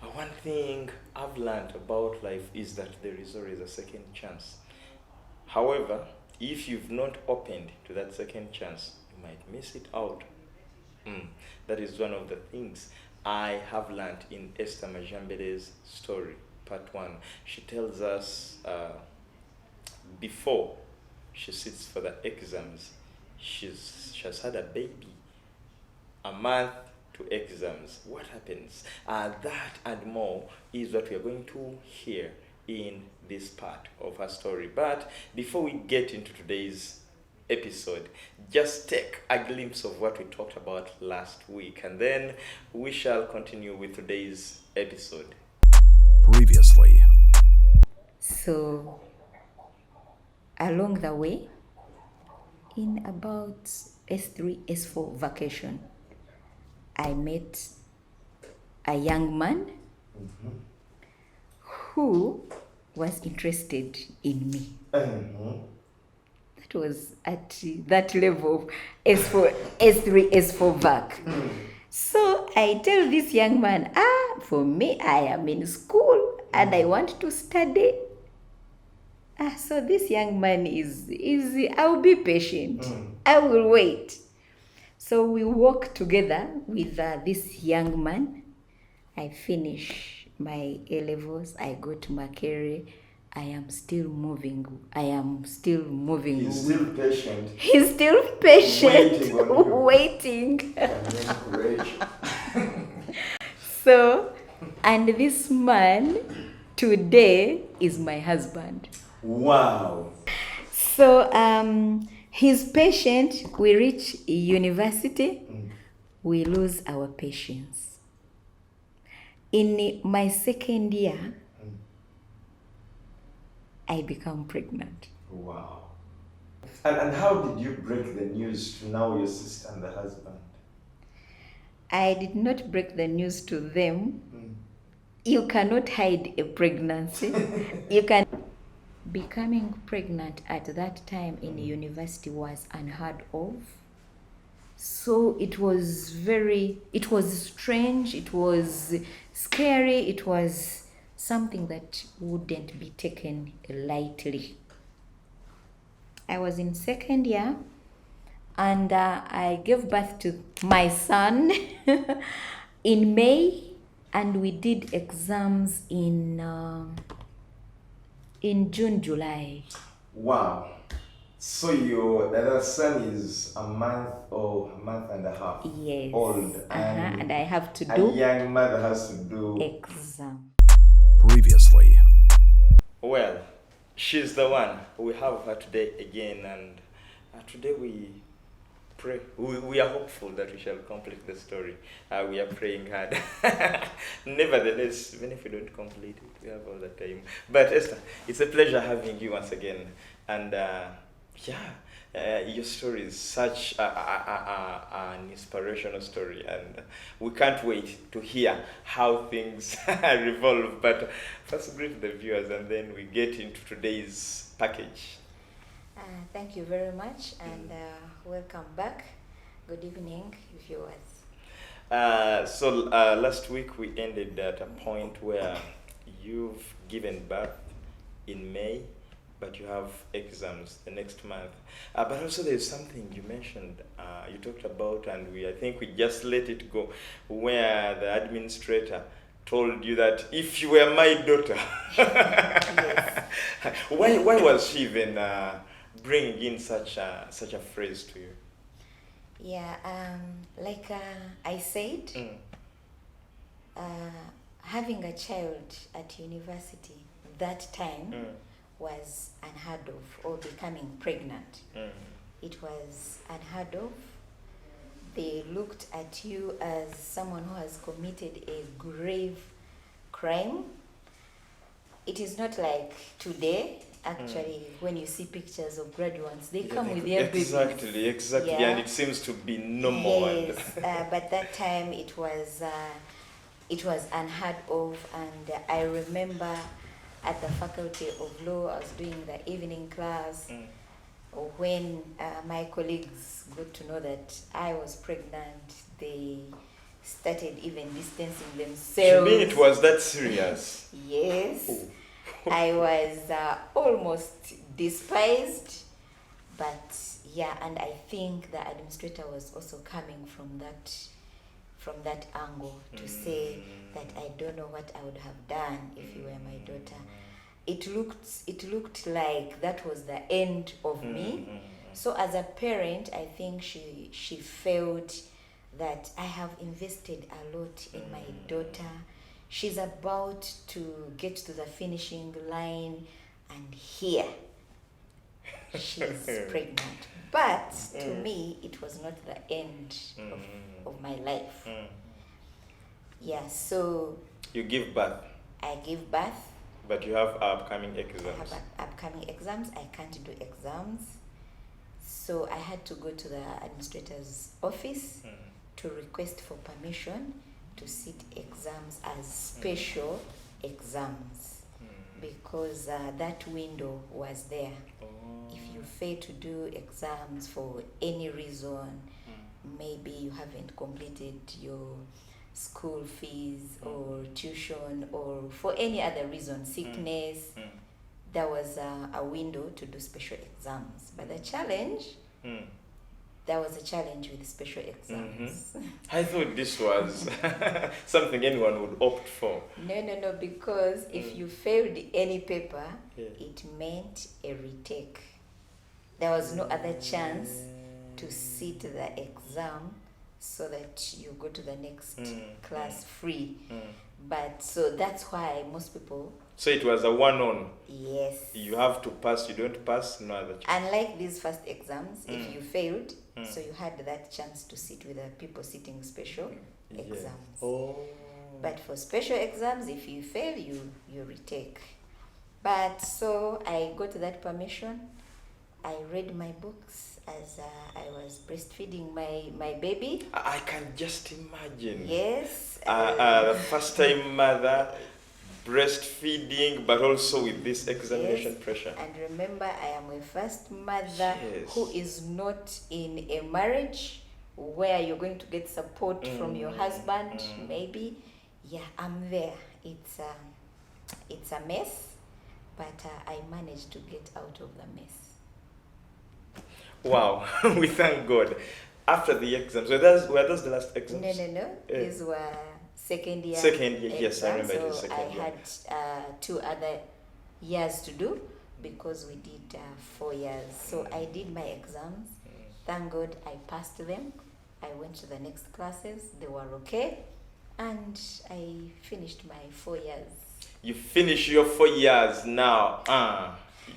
One thing I've learned about life is that there is always a second chance. However, if you've not opened to that second chance, you might miss it out. Mm. That is one of the things I have learned in Esther Majambere's story, part one. She tells us before she sits for the exams, she has had a baby, a month to exams. What happens? That and more is what we are going to hear in this part of her story. But before we get into today's episode, just take a glimpse of what we talked about last week, and then we shall continue with today's episode. Previously. So, along the way, in about S3, S4 vacation, I met a young man who was interested in me. That was at that level of S4, S3, S4 vac. So I tell this young man, for me, I am in school and I want to study. So this young man is I'll be patient. I will wait. So we walk together with this young man. I finish my A-levels. I go to Makere. I am still moving. He's still patient. He's still patient. Waiting. Waiting. So, and this man today is my husband. Wow. So, he's patient. We reach university, we lose our patience. In my second year, I become pregnant. Wow. And how did you break the news to now your sister and the husband? I did not break the news to them. You cannot hide a pregnancy. You can. Becoming pregnant at that time in university was unheard of. So it was strange, it was scary, it was something that wouldn't be taken lightly. I was in second year and I gave birth to my son in May, and we did exams in June, July. Wow. So your other son is a month and a half old. And I have to a do young mother has to do exam. Previously. Well, she's the one. We have her today again, and today we pray. We are hopeful that we shall complete the story. We are praying hard. Nevertheless, even if we don't complete it, we have all the time. But Esther, it's a pleasure having you once again. And your story is such an inspirational story, and we can't wait to hear how things revolve. But first, greet the viewers, and then we get into today's package. Thank you very much, and welcome back. Good evening, viewers. So last week we ended at a point where you've given birth in May, but you have exams the next month. But also there's something you mentioned, you talked about, and I think we just let it go, where the administrator told you that if you were my daughter, why was she even bringing in such a phrase to you? Yeah, like I said, having a child at university that time was unheard of, or becoming pregnant. It was unheard of. They looked at you as someone who has committed a grave crime. It is not like today. Actually, when you see pictures of graduates, they come with their babies. Exactly, yeah. And it seems to be normal. Yes, but that time it was unheard of, and I remember at the Faculty of Law, I was doing the evening class. When my colleagues got to know that I was pregnant, they started even distancing You themselves. mean it was that serious? Yes. Oh. I was almost despised, but yeah, and I think the administrator was also coming from that angle to say that I don't know what I would have done if you were my daughter. It looked like that was the end of me. So as a parent, I think she felt that I have invested a lot in my daughter. She's about to get to the finishing line, and here she's pregnant. But to me, it was not the end of my life. Yeah, so You give birth, I gave birth. but you have upcoming I exams. have upcoming exams. I can't do exams. So I had to go to the administrator's office to request for permission to sit exams as special exams because that window was there. If you fail to do exams for any reason, maybe you haven't completed your school fees or tuition or for any other reason, sickness, there was a window to do special exams. But the challenge, there was a challenge with special exams. I thought this was something anyone would opt for. No, because if you failed any paper, Yeah. it meant a retake. There was no other chance to sit the exam so that you go to the next class free. But so that's why most people, So it was a one-on. yes. You have to pass. You don't pass, no other choice. Unlike these first exams, if you failed, so you had that chance to sit with the people sitting special exams. Oh. But for special exams, if you fail, you retake. But so I got that permission. I read my books as I was breastfeeding my baby. I can just imagine. Yes. The first time mother, breastfeeding, but also with this examination Yes. pressure. And remember, I am a first mother Yes. who is not in a marriage where you're going to get support from your husband, maybe. Yeah, I'm there. It's a mess, but I managed to get out of the mess. Wow, we thank God. After the exams, were those the last exams? No. These were second year. Second year, yes, I exams. remember it was So second I year. had 2 other years to do because we did 4 years. So I did my exams. Thank God I passed them. I went to the next classes. They were okay. And I finished my 4 years. You finish your 4 years now.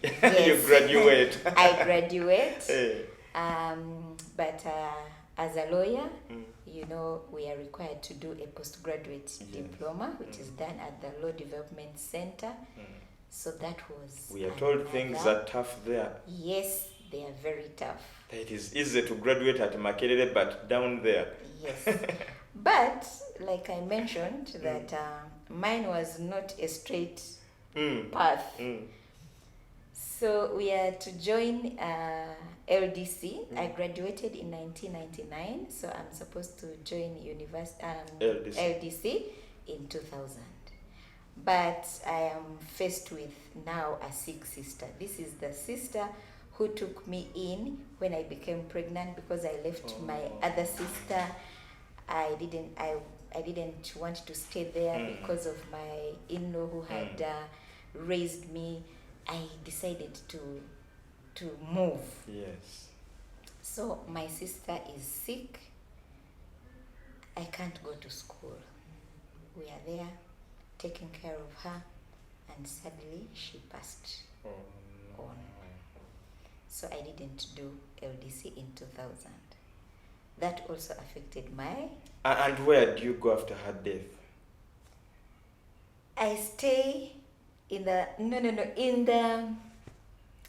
You Yes. graduate. I graduate. Eh. But as a lawyer, you know, we are required to do a postgraduate diploma, which is done at the Law Development Center. So that was. We are told things another- are tough there. Yes, they are very tough. It is easy to graduate at Makerere, but down there. Yes. But, like I mentioned, that mine was not a straight path. So we are to join LDC. I graduated in 1999, so I'm supposed to join LDC in 2000. But I am faced with now a sick sister. This is the sister who took me in when I became pregnant because I left my other sister. I didn't want to stay there because of my in-law who had raised me. I decided to move. Yes. So my sister is sick. I can't go to school. We are there taking care of her, and sadly she passed on. So I didn't do LDC in 2000. That also affected my. And where do you go after her death? I stay in the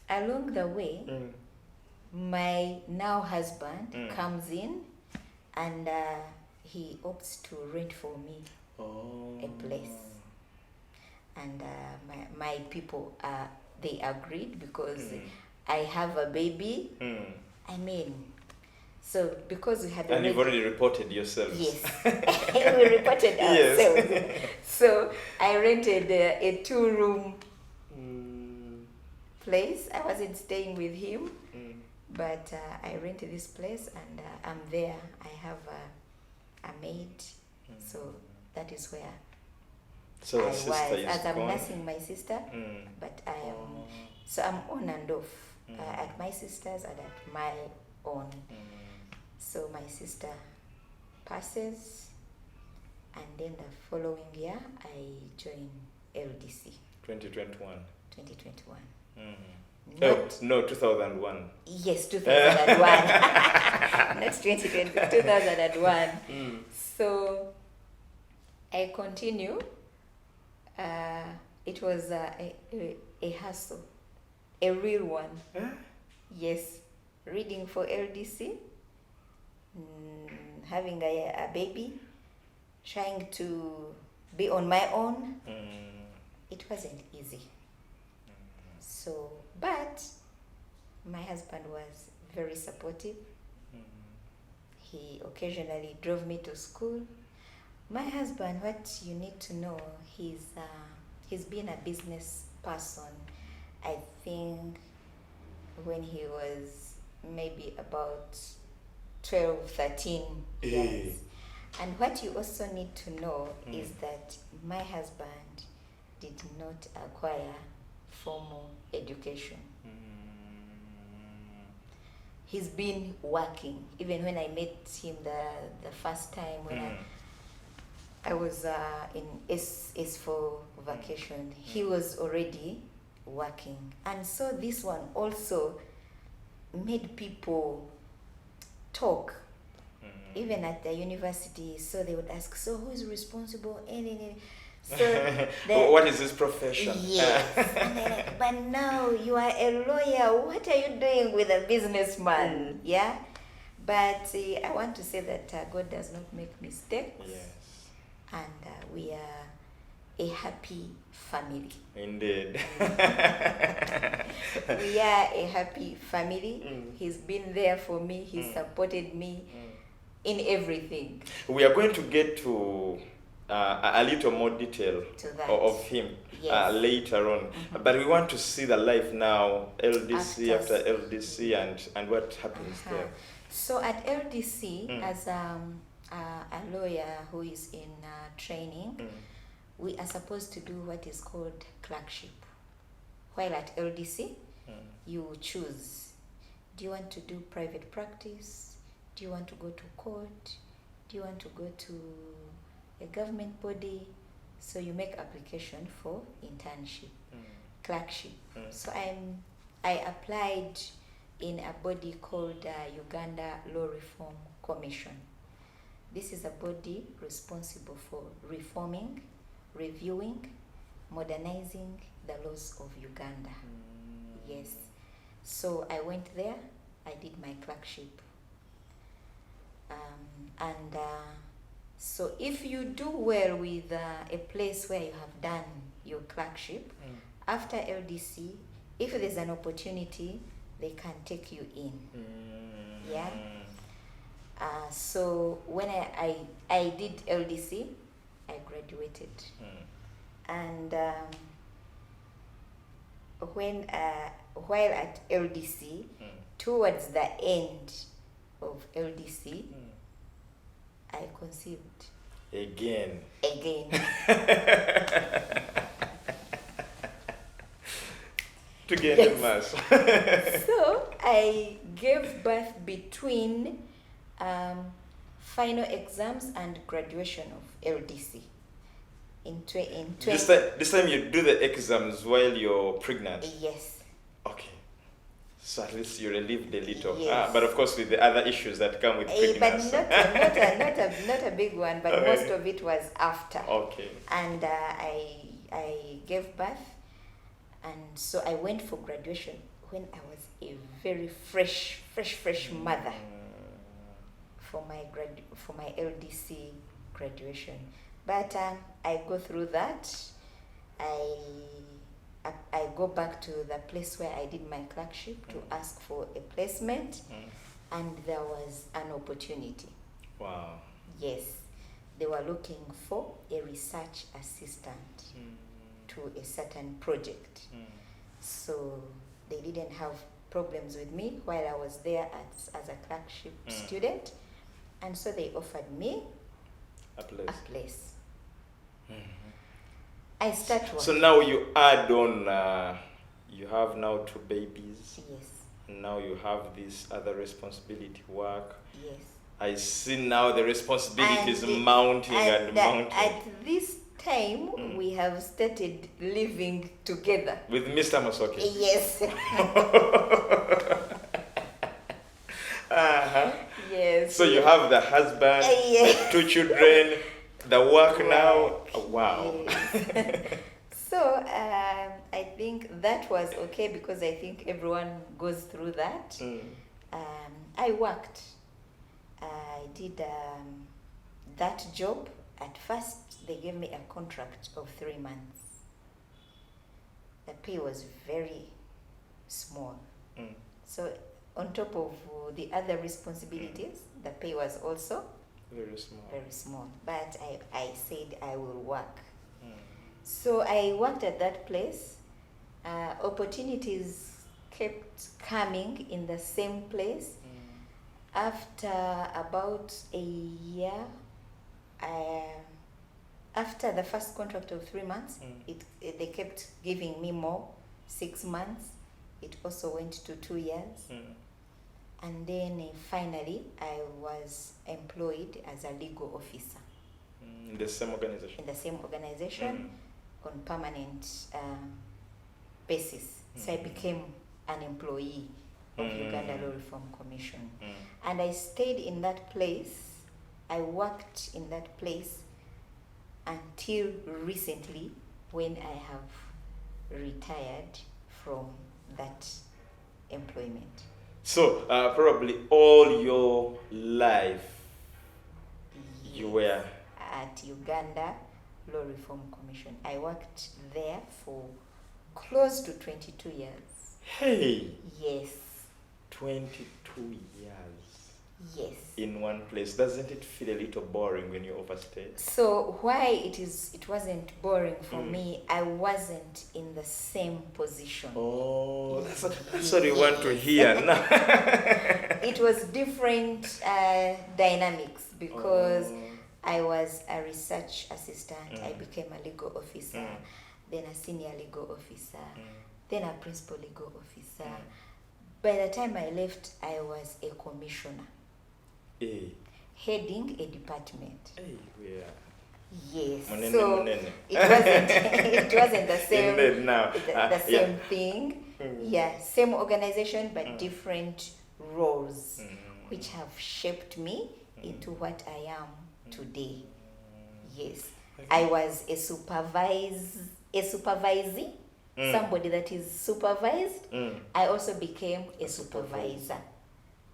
along the way. My now husband comes in, and he opts to rent for me a place. And my people they agreed because I have a baby. I mean, So because we had And you've already reported yourselves. Yes, we reported ourselves. Yes. So I rented a 2-room Mm, place. I wasn't staying with him, mm. but I rented this place, and I'm there. I have a maid, so that is where So I the was. sister is As I'm gone. nursing my sister, Mm. but I am. So I'm on and off Mm. at my sister's and at my own. Mm. So my sister passes, and then the following year I join LDC 2021. 2021. Mm. Not, Oh, no, 2001. yes, 2001. Not 2020, 2001. Mm. So I continue. It was a hustle, a real one. Huh? Yes, reading for LDC, having a baby, trying to be on my own. Mm. It wasn't easy. So, but my husband was very supportive. He occasionally drove me to school. My husband, what you need to know, he's been a business person. I think when he was maybe about 12, 13 years. And what you also need to know is that my husband did not acquire formal education. He's been working. Even when I met him the first time when I was in S4 vacation, he was already working. And so this one also made people talk, even at the university. So they would ask, so who's responsible? So What is this profession? yes. And they're like, but no, you are a lawyer. What are you doing with a businessman? Yeah. But I want to say that God does not make mistakes. Yes. And we are a happy family. Indeed. We are a happy family. He's been there for me. He supported me in everything. We are going to get to a little more detail To that. of him Yes. later on. But we want to see the life now, LDC After- after LDC, and what happens there. So at LDC, as a lawyer who is in training, we are supposed to do what is called clerkship. While at LDC, you choose. Do you want to do private practice? Do you want to go to court? Do you want to go to a government body? So you make application for internship, clerkship. So I applied in a body called Uganda Law Reform Commission. This is a body responsible for reforming, reviewing, modernizing the laws of Uganda. Yes. So I went there, I did my clerkship. So if you do well with a place where you have done your clerkship, after LDC, if there's an opportunity, they can take you in. Yeah. So when I did LDC, I graduated. And while at LDC, towards the end of LDC, I conceived. Again. To get Yes. a mass. So I gave birth between final exams and graduation of LDC. This time you do the exams while you're pregnant. Yes. Okay. So at least you relieved a little. Yes. But of course with the other issues that come with But pregnancy. not a big one, but Okay. most of it was after. Okay. And I gave birth, and so I went for graduation when I was a very fresh mother for my LDC graduation. But I go through that. I go back to the place where I did my clerkship to ask for a placement. and there was an opportunity. Wow. Yes, they were looking for a research assistant to a certain project. So they didn't have problems with me while I was there as a clerkship student, and so they offered me A place. a place. I start working. So now you add on, you have now 2 babies. Yes, Now you have this other responsibility, work. yes. I see now the responsibilities And- mounting and mounting. At this time, we have started living together. With Mr. Masoke. Yes. Uh-huh. Yes. So you have the husband, Yes. 2 children, the work now. Work, Oh, wow. yes. So I think that was okay, because I think everyone goes through that. I worked. I did that job. At first, they gave me a contract of 3 months. The pay was very small. So on top of the other responsibilities, the pay was also Very small. very small. But I said I will work. So I worked at that place. Opportunities kept coming in the same place. After about a year, after the first contract of 3 months, they kept giving me more, 6 months. It also went to 2 years. And then finally, I was employed as a legal officer In the same organization. in the same organization on permanent basis. So I became an employee of Uganda Law Reform Commission. And I stayed in that place. I worked in that place until recently, when I have retired from that employment. So probably all your life you were. At Uganda Law Reform Commission. I worked there for close to 22 years. Hey, Yes, 22 years yes. in one place. Doesn't it feel a little boring when you overstay? So why it wasn't boring for me, I wasn't in the same position. Oh, that's what we want to hear now. It was different dynamics, because I was a research assistant. I became a legal officer, then a senior legal officer, then a principal legal officer. By the time I left, I was a commissioner, Hey, heading a department. hey, we are. Yes, Munene, so munene. it wasn't the same. Indeed, now. The same thing. Yeah, same organization, but different roles, which have shaped me into what I am today. Yes, I was a supervisee, somebody that is supervised. I also became a supervisor.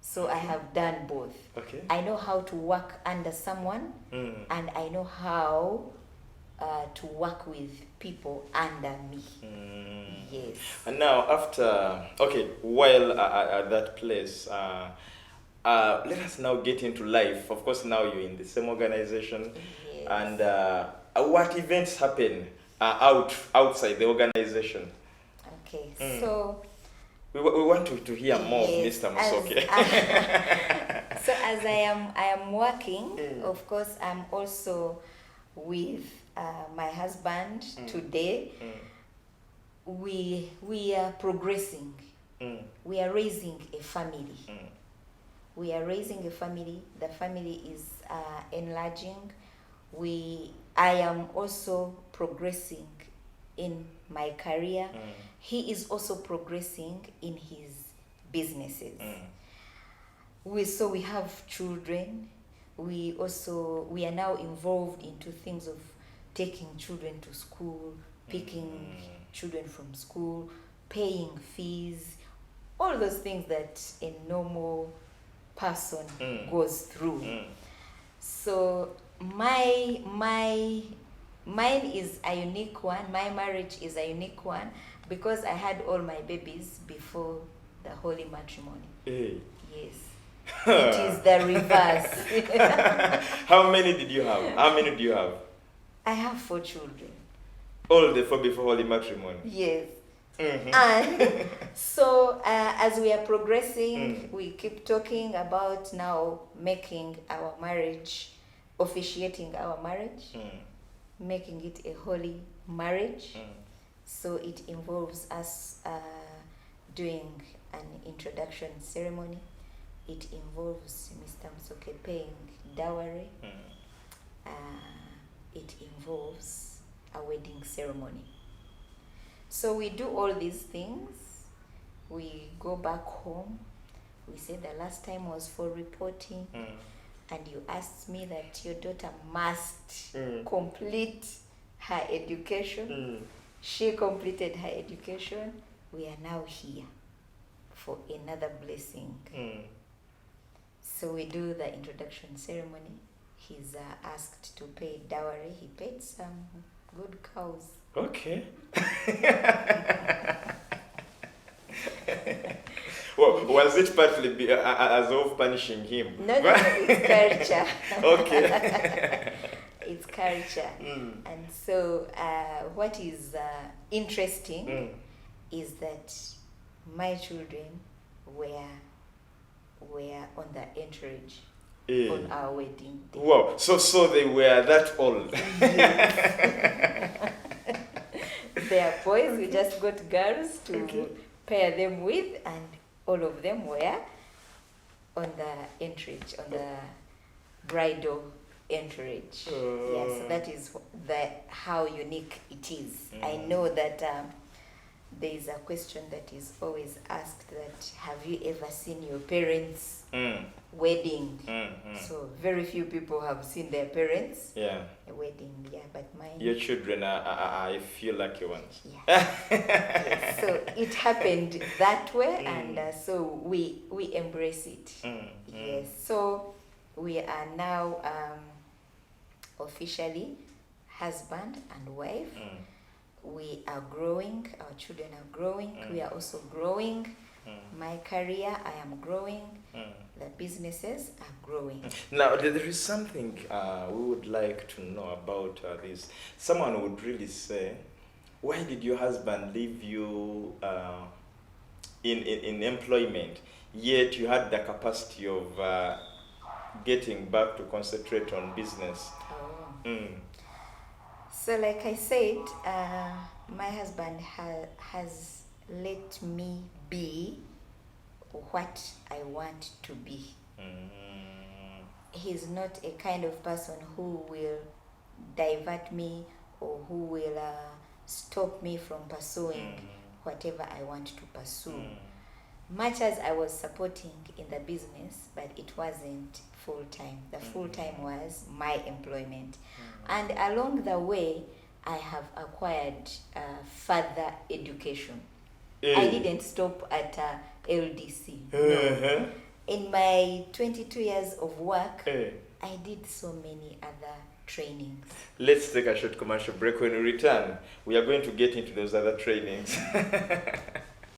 So I have done both. Okay. I know how to work under someone, and I know how to work with people under me. Yes. And now, after, while at that place, let us now get into life. Of course, now you're in the same organization. Yes. And what events happen outside the organization? Okay, so We want to hear more of yes, Mr. Masoke. So as I am working, of course, I'm also with my husband today. We are progressing. We are raising a family. We are raising a family. The family is enlarging. I am also progressing in my career. He is also progressing in his businesses. We have children. We are now involved into things of taking children to school, picking children from school, paying fees, all those things that a normal person goes through. So mine is a unique one. My marriage is a unique one, because I had all my babies before the holy matrimony. Hey. Yes. It is the reverse. How many did you have? How many do you have? I have 4 children. All the 4 before holy matrimony. Yes. Mhm. And so as we are progressing, we keep talking about now making our marriage, officiating our marriage, making it a holy marriage. So it involves us doing an introduction ceremony. It involves Mr. Msoke paying dowry. It involves a wedding ceremony. So we do all these things. We go back home. We say the last time was for reporting. And you asked me that your daughter must complete her education. She completed her education. We are now here for another blessing. So we do the introduction ceremony. He's asked to pay dowry. He paid some good cows. Okay. Well, was it partly as of punishing him? No, it's culture. Okay. It's culture. And so what is interesting is that my children were on the entourage on our wedding day. Wow, so they were that old. They are boys. We just got girls to pair them with, and all of them were on the entourage, on the bridal entourage. Yes, that is how unique it is. I know that there is a question that is always asked, that have you ever seen your parents' wedding? So very few people have seen their parents' wedding. Yeah, but mine. Your children are I feel lucky ones. Yeah. Yes, so it happened that way, and so we embrace it. Yes. So we are now officially husband and wife. We are growing. Our children are growing. We are also growing. My career, I am growing. The businesses are growing. Now, there is something we would like to know about this. Someone would really say, why did your husband leave you in employment, yet you had the capacity of getting back to concentrate on business? So like I said, my husband has let me be what I want to be. He's not a kind of person who will divert me or who will stop me from pursuing whatever I want to pursue. Much as I was supporting in the business, but it wasn't full-time. The full-time was my employment. And along the way, I have acquired further education. I didn't stop at LDC. No. In my 22 years of work, I did so many other trainings. Let's take a short commercial break. When we return, we are going to get into those other trainings.